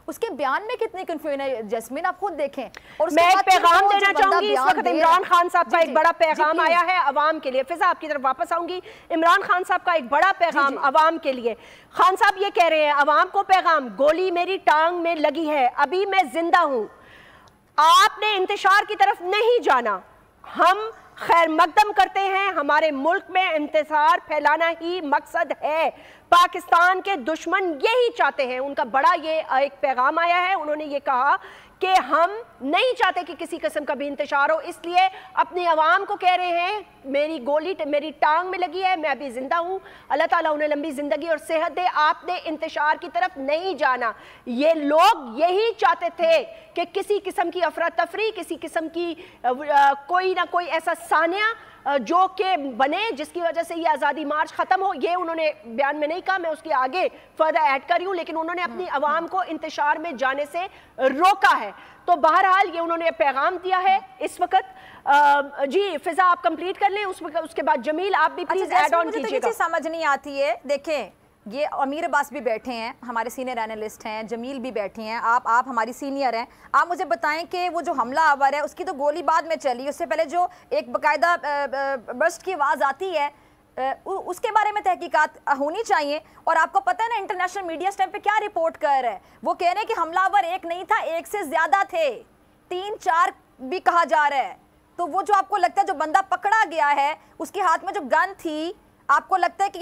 اس کے بیان میں کتنی کنفیوژن ہے جیسمین، آپ خود دیکھیں. اور میں ایک پیغام دینا چاہوں گی. اس وقت عمران خان صاحب کا ایک بڑا پیغام آیا ہے عوام کے لیے. فضا آپ کی طرف واپس آؤں گی. عمران خان صاحب کا ایک بڑا پیغام عوام کے لیے. خان صاحب یہ کہہ رہے ہیں عوام کو پیغام، گولی میری ٹانگ میں لگی ہے، ابھی میں زندہ ہوں، آپ نے انتشار کی طرف نہیں جانا، ہم خیر مقدم کرتے ہیں، ہمارے ملک میں انتشار پھیلانا ہی مقصد ہے، پاکستان کے دشمن یہی چاہتے ہیں. ان کا بڑا یہ ایک پیغام آیا ہے. انہوں نے یہ کہا کہ ہم نہیں چاہتے کہ کسی قسم کا بھی انتشار ہو، اس لیے اپنی عوام کو کہہ رہے ہیں میری گولی میری ٹانگ میں لگی ہے، میں ابھی زندہ ہوں، اللہ تعالیٰ انہیں لمبی زندگی اور صحت دے، آپ نے انتشار کی طرف نہیں جانا. یہ لوگ یہی چاہتے تھے کہ کسی قسم کی افراتفری، کسی قسم کی کوئی نہ کوئی ایسا سانحہ جو کہ بنے جس کی وجہ سے یہ آزادی مارچ ختم ہو. یہ انہوں نے بیان میں نہیں کہا، میں اس کے آگے فردر ایڈ کر رہی ہوں، لیکن انہوں نے اپنی عوام کو انتشار میں جانے سے روکا ہے. تو بہرحال یہ انہوں نے پیغام دیا ہے اس وقت. جی فضا آپ کمپلیٹ کر لیں، اس کے بعد جمیل آپ بھی پلیز ایڈ آن کیجئے گا. مجھے تو یہ سمجھ نہیں آتی ہے، دیکھیں یہ امیر عباس بھی بیٹھے ہیں، ہمارے سینئر اینالسٹ ہیں، جمیل بھی بیٹھے ہیں، آپ ہماری سینئر ہیں، آپ مجھے بتائیں کہ وہ جو حملہ آور ہے اس کی تو گولی بعد میں چلی، اس سے پہلے جو ایک باقاعدہ برسٹ کی آواز آتی ہے اس کے بارے میں تحقیقات ہونی چاہیے. اور آپ کو پتہ ہے نا انٹرنیشنل میڈیا اس ٹائم پہ کیا رپورٹ کر رہا ہے، وہ کہہ رہے ہیں کہ حملہ آور ایک نہیں تھا، ایک سے زیادہ تھے، 3-4 بھی کہا جا رہا ہے. تو وہ جو آپ کو لگتا ہے جو بندہ پکڑا گیا ہے اس کے ہاتھ میں جو گن تھی، آپ کو لگتا ہے کہ